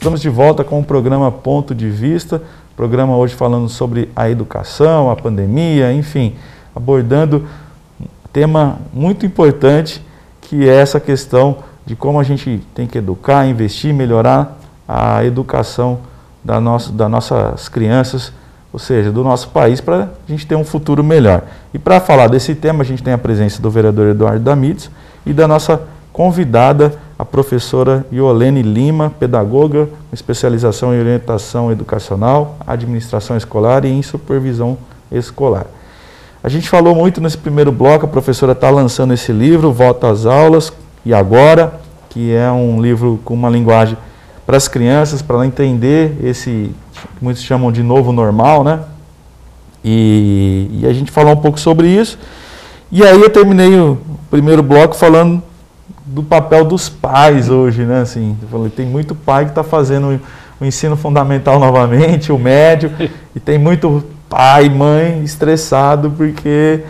Estamos de volta com o programa Ponto de Vista, programa hoje falando sobre a educação, a pandemia, enfim, abordando um tema muito importante, que é essa questão de como a gente tem que educar, investir, melhorar a educação das nossas crianças, ou seja, do nosso país, para a gente ter um futuro melhor. E para falar desse tema, a gente tem a presença do vereador Eduardo Damides e da nossa convidada, a professora Iolene Lima, pedagoga, com especialização em orientação educacional, administração escolar e em supervisão escolar. A gente falou muito nesse primeiro bloco, a professora está lançando esse livro, Volta às Aulas, e Agora, que é um livro com uma linguagem para as crianças, para ela entender esse, que muitos chamam de novo normal, né? E a gente falou um pouco sobre isso. E aí eu terminei o primeiro bloco falando do papel dos pais hoje, né? Assim, eu falei, tem muito pai que está fazendo o ensino fundamental novamente, o médio, e tem muito pai, mãe estressado porque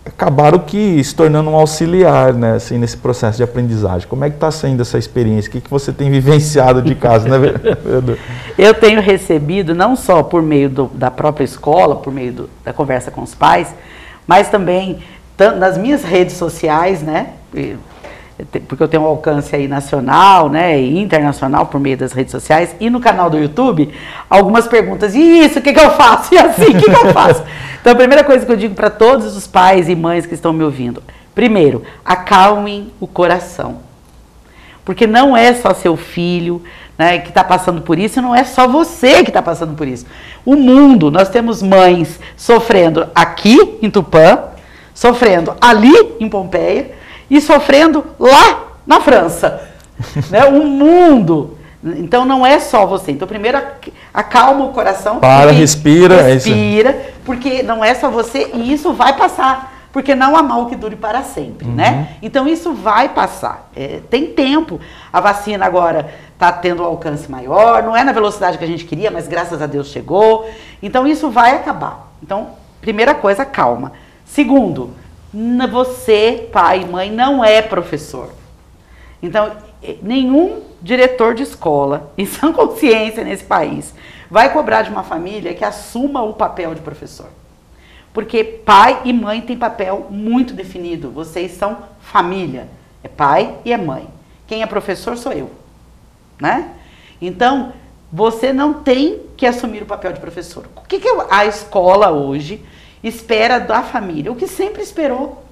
acabaram se tornando um auxiliar, né? Assim, nesse processo de aprendizagem. Como é que está sendo essa experiência? O que você tem vivenciado de casa, né, vereador? Eu tenho recebido, não só por meio da própria escola, por meio da conversa com os pais, mas também nas minhas redes sociais, né? Porque eu tenho um alcance aí nacional, né, e internacional por meio das redes sociais, e no canal do YouTube, algumas perguntas, e isso, o que eu faço? E assim, o que eu faço? Então, a primeira coisa que eu digo para todos os pais e mães que estão me ouvindo, primeiro, acalmem o coração, porque não é só seu filho, né, que está passando por isso, não é só você que está passando por isso. O mundo, nós temos mães sofrendo aqui em Tupã, sofrendo ali em Pompeia, e sofrendo lá na França, né? O mundo. Então não é só você. Então primeiro acalma o coração. Respira. Respira, porque não é só você e isso vai passar. Porque não há mal que dure para sempre, né? Então isso vai passar. Tem tempo. A vacina agora está tendo um alcance maior, não é na velocidade que a gente queria, mas graças a Deus chegou. Então isso vai acabar. Então, primeira coisa, calma. Segundo, você, pai e mãe, não é professor. Então, nenhum diretor de escola, em sã consciência nesse país, vai cobrar de uma família que assuma o papel de professor. Porque pai e mãe têm papel muito definido. Vocês são família. É pai e é mãe. Quem é professor sou eu, né? Então, você não tem que assumir o papel de professor. O que a escola hoje espera da família? O que sempre esperou,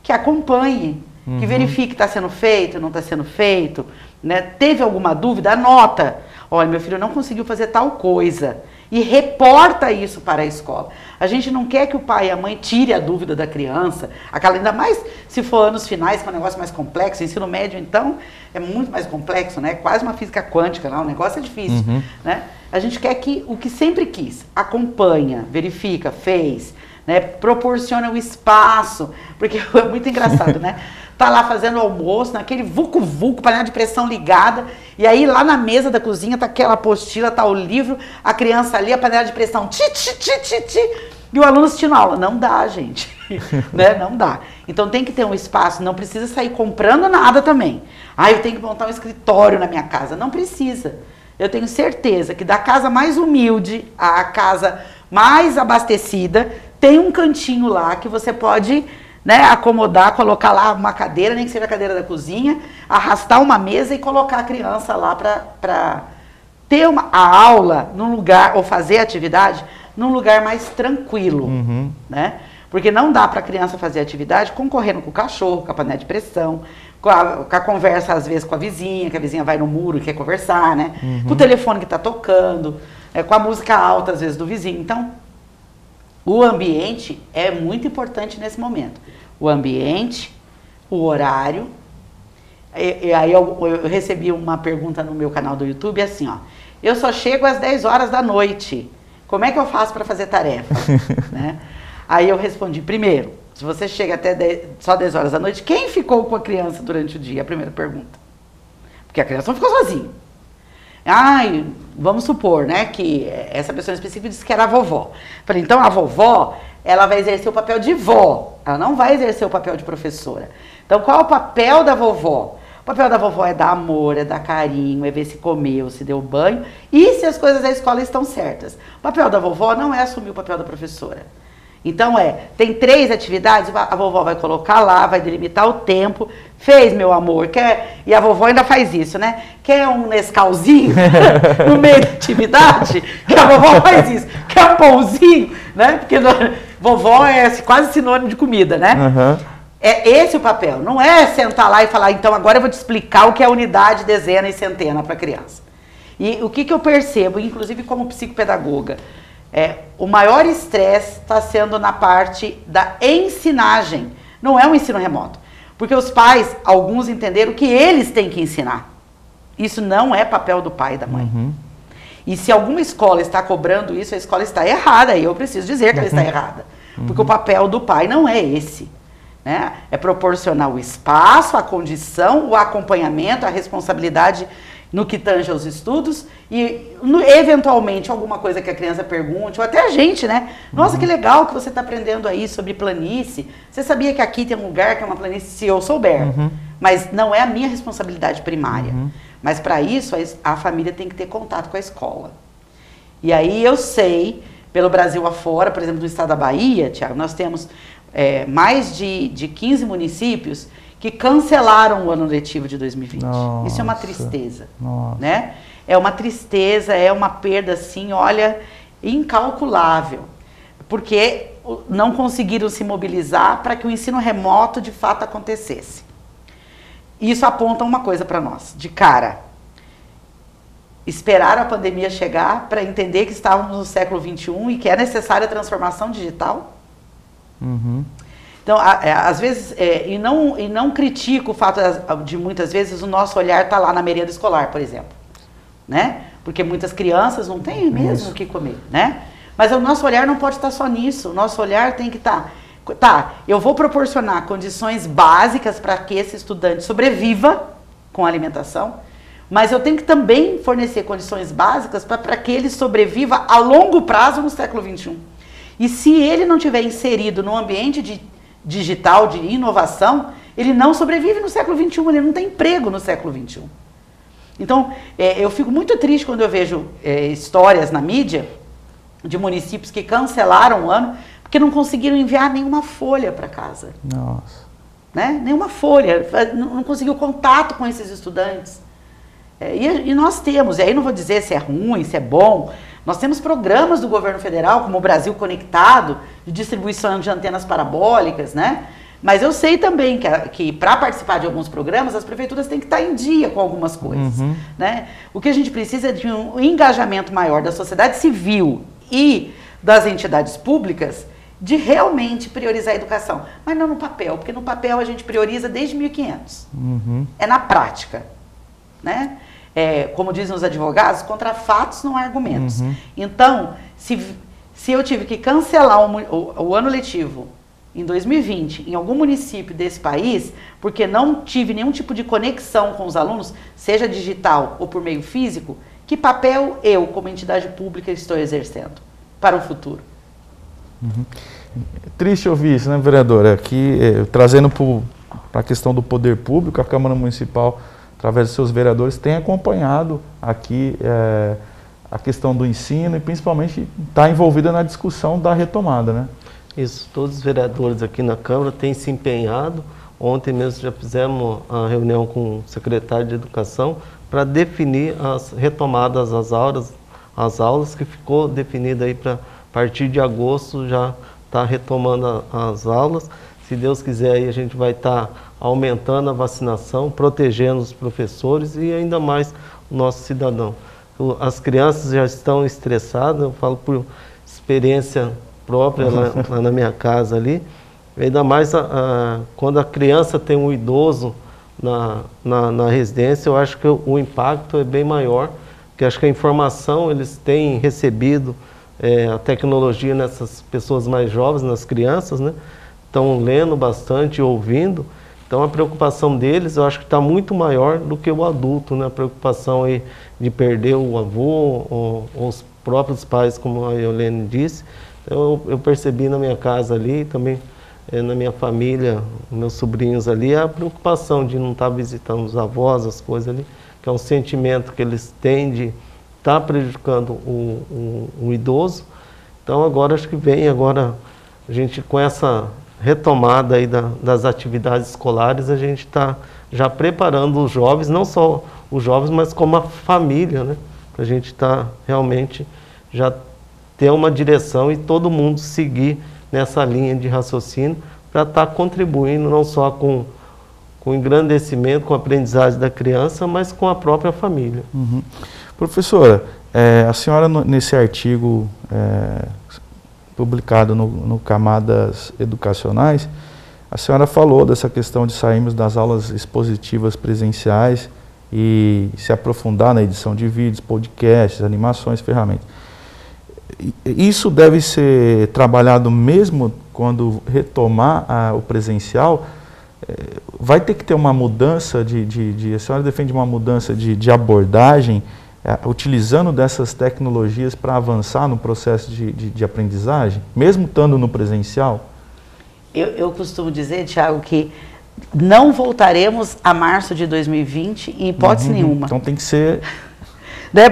que acompanhe, que verifique que está sendo feito, não está sendo feito, né? Teve alguma dúvida? Anota. Olha, meu filho não conseguiu fazer tal coisa. E reporta isso para a escola. A gente não quer que o pai e a mãe tire a dúvida da criança, aquela, ainda mais se for anos finais, que é um negócio mais complexo. O ensino médio, então, é muito mais complexo, né? Quase uma física quântica, lá, o negócio é difícil, né? A gente quer que o que sempre quis, acompanha, verifica, fez, né, proporciona o espaço, porque é muito engraçado, né? Tá lá fazendo o almoço, naquele vucu-vucu, panela de pressão ligada, e aí lá na mesa da cozinha tá aquela apostila, tá o livro, a criança ali, a panela de pressão, e o aluno assistindo a aula. Não dá, gente, né? Não dá. Então tem que ter um espaço, não precisa sair comprando nada também. Ah, eu tenho que montar um escritório na minha casa. Não precisa. Eu tenho certeza que da casa mais humilde à casa mais abastecida, tem um cantinho lá que você pode, né, acomodar, colocar lá uma cadeira, nem que seja a cadeira da cozinha, arrastar uma mesa e colocar a criança lá para ter a aula num lugar, ou fazer a atividade num lugar mais tranquilo, né? Porque não dá para a criança fazer atividade concorrendo com o cachorro, com a panela de pressão, com a conversa às vezes com a vizinha, que a vizinha vai no muro e quer conversar, né? Com o telefone que está tocando, com a música alta às vezes do vizinho. Então, o ambiente é muito importante nesse momento. O ambiente, o horário. E aí eu recebi uma pergunta no meu canal do YouTube, assim, ó. Eu só chego às 10 horas da noite. Como é que eu faço para fazer tarefa? Né? Aí eu respondi, primeiro, se você chega até só 10 horas da noite, quem ficou com a criança durante o dia? A primeira pergunta. Porque a criança não ficou sozinha. Ai, vamos supor, né, que essa pessoa específica disse que era a vovó. Falei, então a vovó, ela vai exercer o papel de vó, ela não vai exercer o papel de professora. Então qual é o papel da vovó? O papel da vovó é dar amor, é dar carinho, é ver se comeu, se deu banho e se as coisas da escola estão certas. O papel da vovó não é assumir o papel da professora. Então tem 3 atividades, a vovó vai colocar lá, vai delimitar o tempo, fez, meu amor, e a vovó ainda faz isso, né? Quer um Nescauzinho no meio da atividade? Que a vovó faz isso. Quer um pãozinho? Né? Porque vovó é quase sinônimo de comida, né? Uhum. É esse o papel, não é sentar lá e falar, então agora eu vou te explicar o que é unidade, dezena e centena para a criança. E o que eu percebo, inclusive como psicopedagoga, o maior estresse está sendo na parte da ensinagem, não é um ensino remoto. Porque os pais, alguns entenderam que eles têm que ensinar. Isso não é papel do pai e da mãe. Uhum. E se alguma escola está cobrando isso, a escola está errada, e eu preciso dizer que ela está errada. Porque o papel do pai não é esse. Né? É proporcionar o espaço, a condição, o acompanhamento, a responsabilidade no que tange aos estudos e, eventualmente, alguma coisa que a criança pergunte, ou até a gente, né? Nossa, que legal que você está aprendendo aí sobre planície. Você sabia que aqui tem um lugar que é uma planície? Se eu souber. Mas não é a minha responsabilidade primária. Mas, para isso, a família tem que ter contato com a escola. E aí eu sei, pelo Brasil afora, por exemplo, no estado da Bahia, Tiago, nós temos mais de 15 municípios que cancelaram o ano letivo de 2020. Nossa, isso é uma tristeza, nossa. né? É uma tristeza, é uma perda, assim, olha, incalculável. Porque não conseguiram se mobilizar para que o ensino remoto, de fato, acontecesse. Isso aponta uma coisa para nós, de cara. Esperar a pandemia chegar para entender que estávamos no século XXI e que é necessária a transformação digital? Então, às vezes, e não critico o fato de muitas vezes o nosso olhar estar lá na merenda escolar, por exemplo, né? Porque muitas crianças não têm mesmo o que comer, né? Mas o nosso olhar não pode estar só nisso, o nosso olhar tem que estar, eu vou proporcionar condições básicas para que esse estudante sobreviva com a alimentação, mas eu tenho que também fornecer condições básicas para que ele sobreviva a longo prazo no século XXI. E se ele não tiver inserido no ambiente digital, de inovação, ele não sobrevive no século XXI, ele não tem emprego no século XXI. Então, eu fico muito triste quando eu vejo histórias na mídia de municípios que cancelaram o ano porque não conseguiram enviar nenhuma folha para casa. Nossa. Né? Nenhuma folha, não conseguiu contato com esses estudantes. E nós temos, e aí não vou dizer se é ruim, se é bom, nós temos programas do governo federal, como o Brasil Conectado, de distribuição de antenas parabólicas, né? Mas eu sei também que para participar de alguns programas, as prefeituras têm que estar em dia com algumas coisas, né? O que a gente precisa é de um engajamento maior da sociedade civil e das entidades públicas de realmente priorizar a educação. Mas não no papel, porque no papel a gente prioriza desde 1500. É na prática, né? Como dizem os advogados, contra fatos não há argumentos. Então, se eu tive que cancelar o ano letivo em 2020 em algum município desse país, porque não tive nenhum tipo de conexão com os alunos, seja digital ou por meio físico, que papel eu, como entidade pública, estou exercendo para o futuro? Triste ouvir isso, né, vereadora? Aqui, trazendo para a questão do poder público, a Câmara Municipal, através dos seus vereadores, tem acompanhado aqui a questão do ensino e principalmente está envolvida na discussão da retomada, né? Isso, todos os vereadores aqui na Câmara têm se empenhado. Ontem mesmo já fizemos a reunião com o secretário de Educação para definir as retomadas das aulas que ficou definida aí para partir de agosto já está retomando as aulas. Se Deus quiser, aí a gente vai estar aumentando a vacinação, protegendo os professores e ainda mais o nosso cidadão. As crianças já estão estressadas, eu falo por experiência própria lá na minha casa ali. Ainda mais quando a criança tem um idoso na residência, eu acho que o impacto é bem maior, porque acho que a informação eles têm recebido, a tecnologia nessas pessoas mais jovens, nas crianças, né? Estão lendo bastante, ouvindo. Então a preocupação deles, eu acho que está muito maior do que o adulto, né? A preocupação aí de perder o avô ou os próprios pais, como a Iolene disse. Eu percebi na minha casa ali, também na minha família, meus sobrinhos ali, a preocupação de não estar visitando os avós, as coisas ali, que é um sentimento que eles têm de estar prejudicando o idoso. Então agora acho que vem agora a gente com essa retomada aí das atividades escolares, a gente está já preparando os jovens, não só os jovens, mas como a família, né? Para a gente estar realmente já ter uma direção e todo mundo seguir nessa linha de raciocínio para estar contribuindo não só com o engrandecimento, com a aprendizagem da criança, mas com a própria família. Uhum. Professora, a senhora nesse artigo publicado no Camadas Educacionais, a senhora falou dessa questão de sairmos das aulas expositivas presenciais e se aprofundar na edição de vídeos, podcasts, animações, ferramentas. Isso deve ser trabalhado mesmo quando retomar o presencial? Vai ter que ter uma mudança a senhora defende uma mudança de abordagem, utilizando dessas tecnologias para avançar no processo de aprendizagem, mesmo estando no presencial? Eu costumo dizer, Thiago, que não voltaremos a março de 2020 em hipótese nenhuma. Então tem que ser...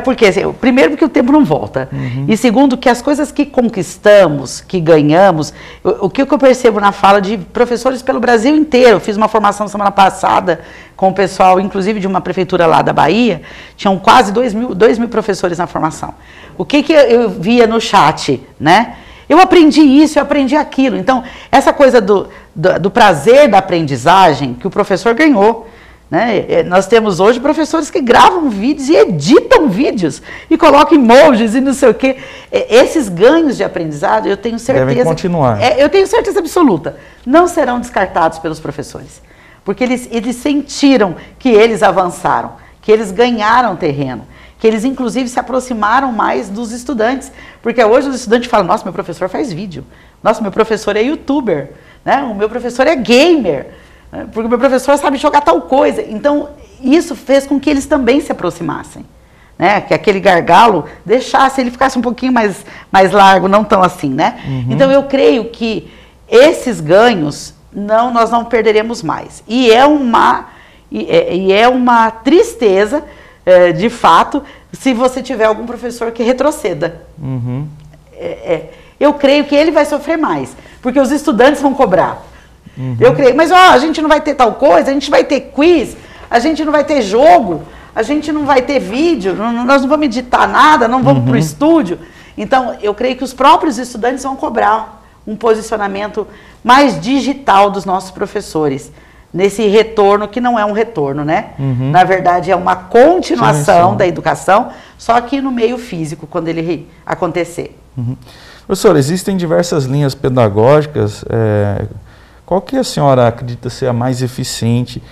Porque, assim, primeiro, porque o tempo não volta. E segundo, que as coisas que conquistamos, que ganhamos, o que eu percebo na fala de professores pelo Brasil inteiro. Eu fiz uma formação semana passada com o pessoal, inclusive de uma prefeitura lá da Bahia, tinham quase 2 mil professores na formação. O que eu via no chat, né? Eu aprendi isso, eu aprendi aquilo. Então, essa coisa do prazer da aprendizagem que o professor ganhou. Né? Nós temos hoje professores que gravam vídeos e editam vídeos e colocam emojis e não sei o quê. Esses ganhos de aprendizado, eu tenho certeza... Devem continuar. Eu tenho certeza absoluta. Não serão descartados pelos professores. Porque eles sentiram que eles avançaram, que eles ganharam terreno, que eles inclusive se aproximaram mais dos estudantes. Porque hoje os estudantes falam, nossa, meu professor faz vídeo. Nossa, meu professor é youtuber. Né? O meu professor é gamer. Porque o meu professor sabe jogar tal coisa. Então, isso fez com que eles também se aproximassem. Né? Que aquele gargalo deixasse, ele ficasse um pouquinho mais largo, não tão assim, né? Então, eu creio que esses ganhos, nós não perderemos mais. E é uma tristeza, de fato, se você tiver algum professor que retroceda. Eu creio que ele vai sofrer mais, porque os estudantes vão cobrar. Eu creio, mas a gente não vai ter tal coisa, a gente vai ter quiz, a gente não vai ter jogo, a gente não vai ter vídeo, nós não vamos editar nada, não vamos para o estúdio. Então, eu creio que os próprios estudantes vão cobrar um posicionamento mais digital dos nossos professores, nesse retorno que não é um retorno, né? Na verdade, é uma continuação da educação, só que no meio físico, quando ele acontecer. Professor, existem diversas linhas pedagógicas. Qual que a senhora acredita ser a mais eficiente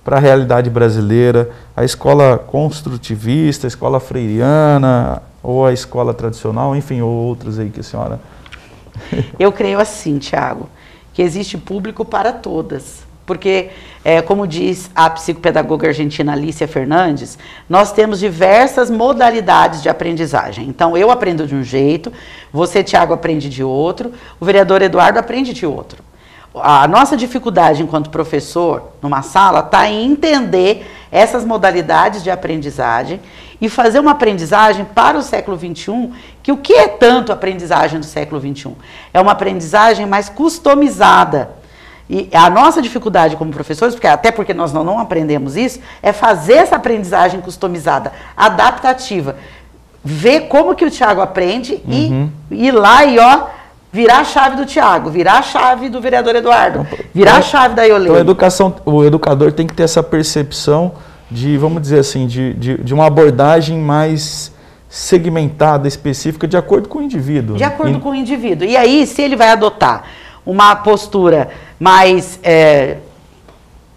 para a realidade brasileira? A escola construtivista, a escola freiriana, ou a escola tradicional, enfim, ou outras aí que a senhora... Eu creio assim, Thiago, que existe público para todas. Porque, como diz a psicopedagoga argentina Alicia Fernandes, nós temos diversas modalidades de aprendizagem. Então, eu aprendo de um jeito, você, Thiago, aprende de outro, o vereador Eduardo aprende de outro. A nossa dificuldade enquanto professor, numa sala, está em entender essas modalidades de aprendizagem e fazer uma aprendizagem para o século XXI, que o que é tanto a aprendizagem do século XXI? É uma aprendizagem mais customizada. E a nossa dificuldade como professores, até porque nós não aprendemos isso, é fazer essa aprendizagem customizada, adaptativa. Ver como que o Thiago aprende e ir lá e virar a chave do Thiago, virar a chave do vereador Eduardo, virar a chave da Iolene. Então o educador tem que ter essa percepção de, vamos dizer assim, de uma abordagem mais segmentada, específica, de acordo com o indivíduo. De acordo com o indivíduo. E aí, se ele vai adotar uma postura mais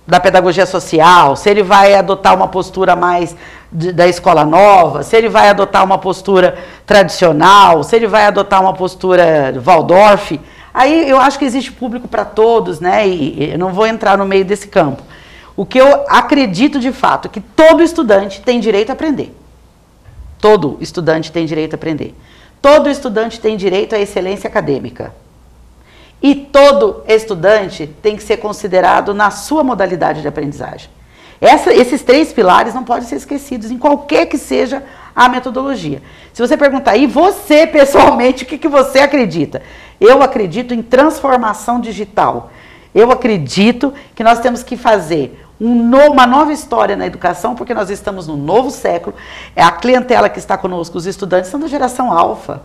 da pedagogia social, se ele vai adotar uma postura mais da escola nova, se ele vai adotar uma postura tradicional, se ele vai adotar uma postura Waldorf, aí eu acho que existe público para todos, né? E eu não vou entrar no meio desse campo. O que eu acredito de fato, que todo estudante tem direito a aprender. Todo estudante tem direito a aprender. Todo estudante tem direito à excelência acadêmica. E todo estudante tem que ser considerado na sua modalidade de aprendizagem. Esses 3 pilares não podem ser esquecidos em qualquer que seja a metodologia. Se você perguntar, e você pessoalmente, o que você acredita? Eu acredito em transformação digital. Eu acredito que nós temos que fazer uma nova história na educação, porque nós estamos no novo século. A clientela que está conosco, os estudantes, são da geração alfa.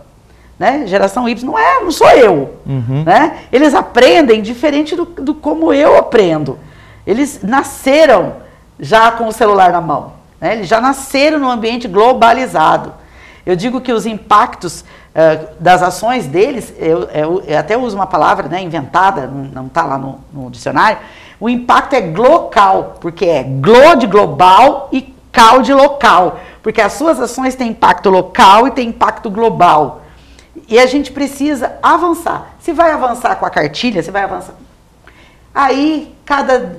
Né? Geração Y não sou eu. Né? Eles aprendem diferente do como eu aprendo. Eles nasceram já com o celular na mão. Né? Eles já nasceram num ambiente globalizado. Eu digo que os impactos das ações deles, eu até uso uma palavra, né, inventada, não está lá no dicionário, o impacto é glocal, porque é glo de global e cal de local, porque as suas ações têm impacto local e têm impacto global. E a gente precisa avançar. Se vai avançar com a cartilha, se vai avançar... Aí, cada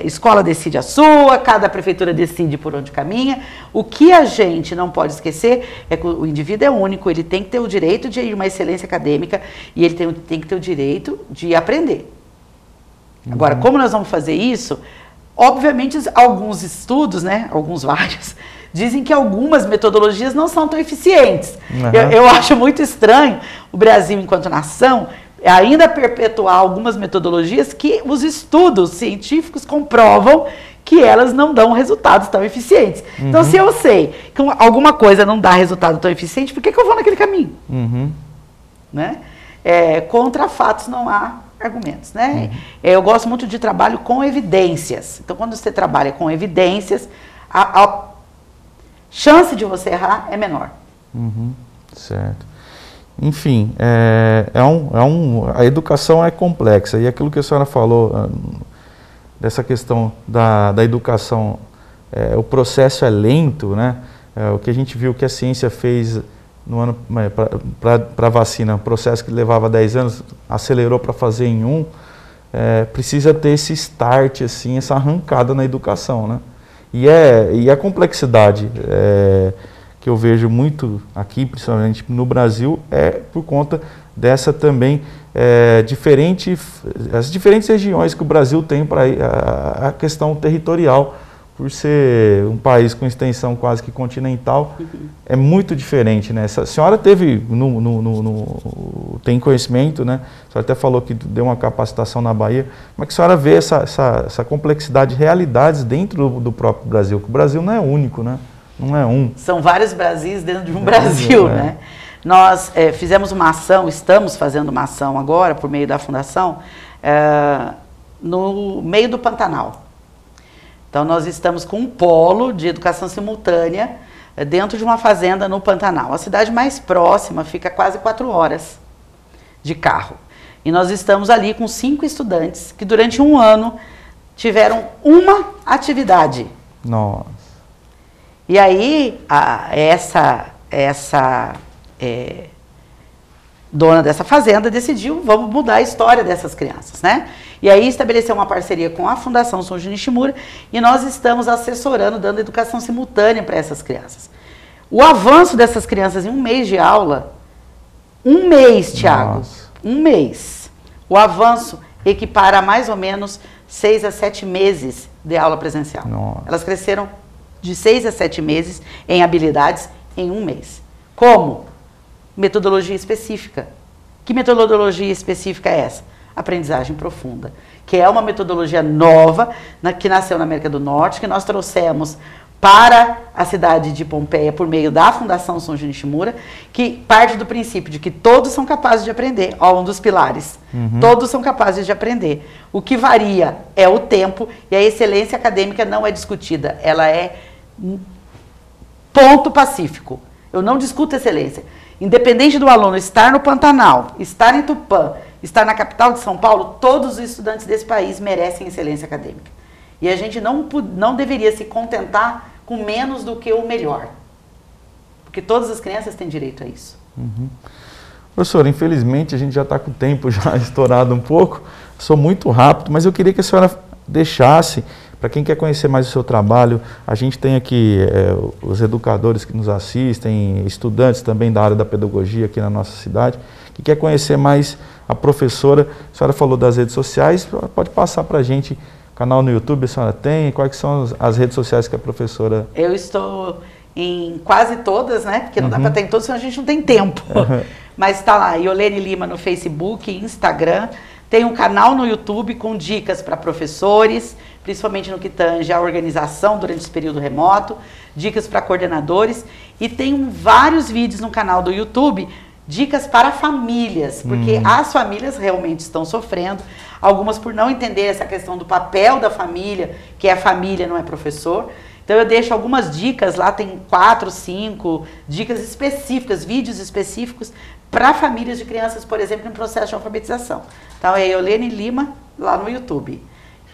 escola decide a sua, cada prefeitura decide por onde caminha. O que a gente não pode esquecer é que o indivíduo é único, ele tem que ter o direito de ir uma excelência acadêmica e ele tem que ter o direito de aprender. Agora, como nós vamos fazer isso? Obviamente, alguns estudos, né, alguns vários, dizem que algumas metodologias não são tão eficientes. Eu acho muito estranho o Brasil, enquanto nação, ainda perpetuar algumas metodologias que os estudos científicos comprovam que elas não dão resultados tão eficientes. Então, se eu sei que alguma coisa não dá resultado tão eficiente, por que eu vou naquele caminho? Né? Contra fatos não há argumentos. Né? Eu gosto muito de trabalho com evidências. Então, quando você trabalha com evidências, a chance de você errar é menor. Certo. Enfim, a educação é complexa, e aquilo que a senhora falou, dessa questão da educação, o processo é lento, né? O que a gente viu que a ciência fez no ano para a vacina, um processo que levava 10 anos, acelerou para fazer em 1, precisa ter esse start, assim, essa arrancada na educação, né? E a complexidade que eu vejo muito aqui, principalmente no Brasil, por conta dessa também as diferentes regiões que o Brasil tem para a questão territorial, por ser um país com extensão quase que continental, é muito diferente, né? A senhora teve, tem conhecimento, né? A senhora até falou que deu uma capacitação na Bahia. Como é que a senhora vê essa complexidade de realidades dentro do próprio Brasil? Porque o Brasil não é único, né? Não é um. São vários Brasis dentro de um Brasil, né? Nós fizemos uma ação, estamos fazendo uma ação agora, por meio da Fundação, no meio do Pantanal. Então, nós estamos com um polo de educação simultânea dentro de uma fazenda no Pantanal. A cidade mais próxima fica quase 4 horas de carro. E nós estamos ali com 5 estudantes que durante 1 ano tiveram uma atividade. Nossa. E aí, essa dona dessa fazenda decidiu, vamos mudar a história dessas crianças, né? E aí estabeleceu uma parceria com a Fundação Sonji Nishimura e nós estamos assessorando, dando educação simultânea para essas crianças. O avanço dessas crianças em 1 mês de aula, 1 mês, Thiago, Nossa. 1 mês, o avanço equipara a mais ou menos 6 a 7 meses de aula presencial. Nossa. Elas cresceram de 6 a 7 meses em habilidades em 1 mês. Como? Metodologia específica. Que metodologia específica é essa? Aprendizagem profunda, que é uma metodologia nova, que nasceu na América do Norte, que nós trouxemos para a cidade de Pompeia por meio da Fundação Sonji Nishimura, que parte do princípio de que todos são capazes de aprender, um dos pilares. Todos são capazes de aprender. O que varia é o tempo, e a excelência acadêmica não é discutida, ela é ponto pacífico. Eu não discuto excelência. Independente do aluno estar no Pantanal, estar em Tupã, estar na capital de São Paulo, todos os estudantes desse país merecem excelência acadêmica. E a gente não deveria se contentar com menos do que o melhor. Porque todas as crianças têm direito a isso. Professora, infelizmente a gente já está com o tempo já estourado um pouco. Sou muito rápido, mas eu queria que a senhora deixasse, para quem quer conhecer mais o seu trabalho, a gente tem aqui os educadores que nos assistem, estudantes também da área da pedagogia aqui na nossa cidade, que quer conhecer mais a professora, a senhora falou das redes sociais, pode passar para a gente, canal no YouTube a senhora tem, quais são as redes sociais que a professora... Eu estou em quase todas, né? Porque não dá para ter em todas, senão a gente não tem tempo. Mas está lá, Iolene Lima no Facebook, Instagram. Tem um canal no YouTube com dicas para professores, principalmente no que tange a organização durante esse período remoto, dicas para coordenadores. E tem vários vídeos no canal do YouTube, dicas para famílias, porque as famílias realmente estão sofrendo. Algumas por não entender essa questão do papel da família, que é a família, não é professor. Então eu deixo algumas dicas lá, tem 4, 5 dicas específicas, vídeos específicos para famílias de crianças, por exemplo, em processo de alfabetização. Então é Iolene Lima lá no YouTube.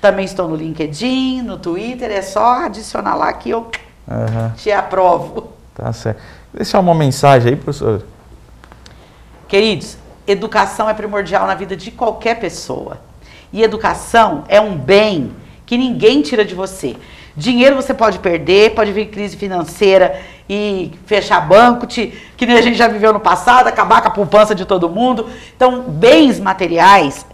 Também estou no LinkedIn, no Twitter, é só adicionar lá que eu te aprovo. Tá certo. Deixar uma mensagem aí, professor. Queridos, educação é primordial na vida de qualquer pessoa. E educação é um bem que ninguém tira de você. Dinheiro você pode perder, pode vir crise financeira e fechar banco, que nem a gente já viveu no passado, acabar com a poupança de todo mundo. Então, bens materiais,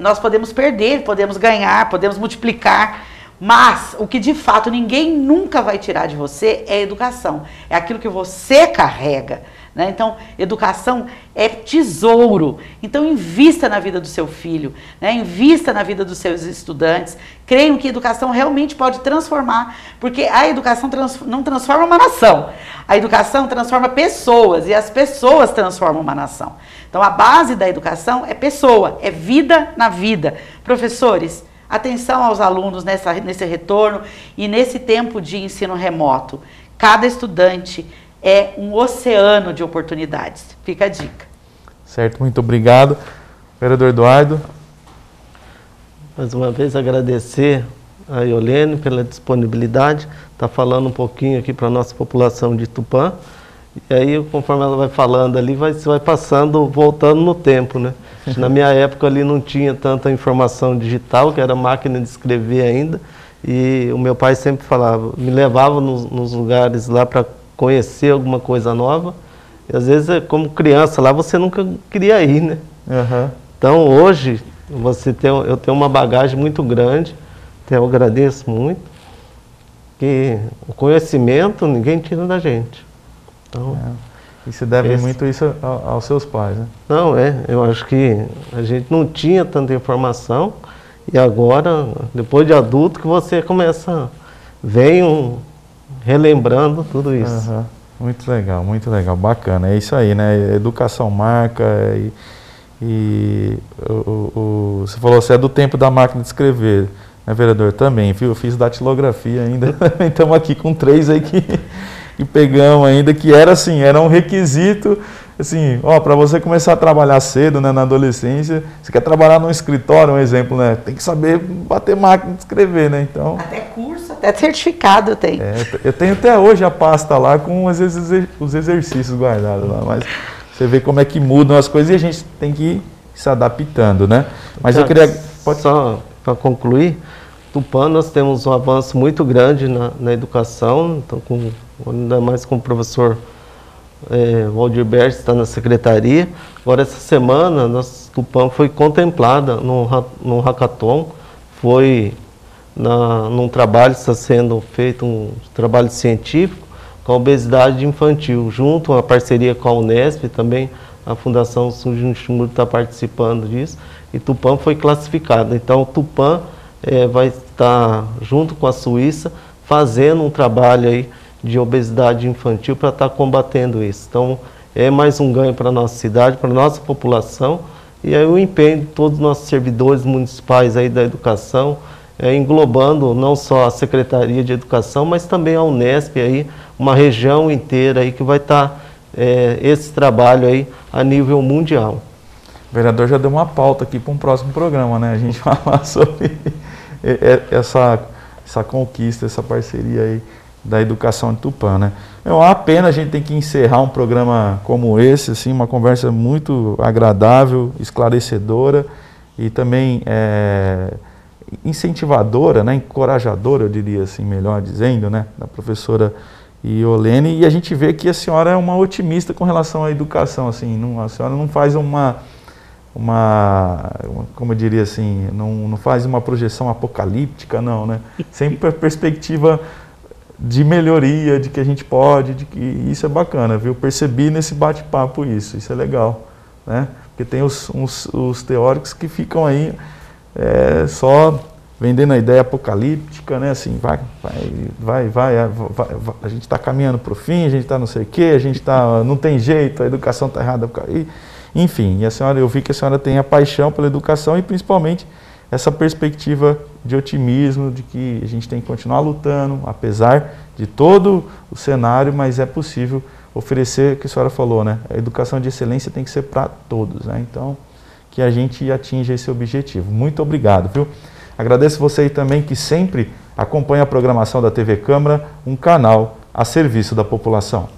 nós podemos perder, podemos ganhar, podemos multiplicar, mas o que de fato ninguém nunca vai tirar de você é a educação. É aquilo que você carrega. Né? Então, educação é tesouro. Então, invista na vida do seu filho, né? Invista na vida dos seus estudantes. Creiam que a educação realmente pode transformar, porque a educação não transforma uma nação. A educação transforma pessoas e as pessoas transformam uma nação. Então, a base da educação é pessoa, é vida na vida. Professores, atenção aos alunos nesse retorno e nesse tempo de ensino remoto. Cada estudante é um oceano de oportunidades. Fica a dica. Certo, muito obrigado. Vereador Eduardo. Mais uma vez agradecer a Iolene pela disponibilidade, está falando um pouquinho aqui para a nossa população de Tupã. E aí, conforme ela vai falando ali, você vai passando, voltando no tempo, né? Na minha época ali não tinha tanta informação digital, que era máquina de escrever ainda. E o meu pai sempre falava, me levava nos lugares lá para conhecer alguma coisa nova, e às vezes, como criança lá, você nunca queria ir, né? Então, hoje, eu tenho uma bagagem muito grande, até eu agradeço muito, que o conhecimento ninguém tira da gente. Então, e se deve muito isso aos seus pais, né? Não, eu acho que a gente não tinha tanta informação, e agora, depois de adulto, que você começa, relembrando tudo isso. Muito legal, bacana. É isso aí, né? Educação marca. Você falou, você é do tempo da máquina de escrever, né, vereador? Também, viu? Eu fiz datilografia ainda. Estamos aqui com 3 aí que pegamos ainda, que era assim, era um requisito. Assim, para você começar a trabalhar cedo, né, na adolescência, você quer trabalhar num escritório, um exemplo, né? Tem que saber bater máquina de escrever, né? Então, até curso, até certificado eu tenho. Eu tenho até hoje a pasta lá com os exercícios guardados lá, mas você vê como é que mudam as coisas e a gente tem que ir se adaptando, né? Mas eu queria... Só para concluir, Tupã nós temos um avanço muito grande na educação, então ainda mais com o professor Waldir Berti está na secretaria. Agora essa semana Tupã foi contemplada num hackathon, num trabalho, está sendo feito um trabalho científico com a obesidade infantil, junto a parceria com a Unesp, também a Fundação Sujunchimur está participando disso, e Tupã foi classificada. Então Tupã vai estar junto com a Suíça fazendo um trabalho aí de obesidade infantil para estar combatendo isso. Então, é mais um ganho para a nossa cidade, para a nossa população, e aí o empenho de todos os nossos servidores municipais aí da educação, englobando não só a Secretaria de Educação, mas também a Unesp, aí, uma região inteira aí que vai estar esse trabalho aí a nível mundial. O vereador já deu uma pauta aqui para um próximo programa, né? A gente falar sobre essa conquista, essa parceria aí da educação de Tupã, né? É uma pena a gente ter que encerrar um programa como esse, assim, uma conversa muito agradável, esclarecedora e também incentivadora, né? Encorajadora, eu diria assim, melhor dizendo, né? Da professora e Olene, e a gente vê que a senhora é uma otimista com relação à educação, assim, a senhora não faz como eu diria assim, não faz uma projeção apocalíptica, não, né? Sempre a perspectiva de melhoria, de que a gente pode, de que isso é bacana, viu? Percebi nesse bate-papo isso é legal, né? Porque tem os teóricos que ficam aí só vendendo a ideia apocalíptica, né? Assim, vai, a gente está caminhando para o fim, a gente está não sei o quê, não tem jeito, a educação está errada. Enfim, eu vi que a senhora tem a paixão pela educação e principalmente essa perspectiva de otimismo, de que a gente tem que continuar lutando, apesar de todo o cenário, mas é possível oferecer, o que a senhora falou, né? A educação de excelência tem que ser para todos, né? Então, que a gente atinja esse objetivo. Muito obrigado, viu? Agradeço você aí também que sempre acompanha a programação da TV Câmara, um canal a serviço da população.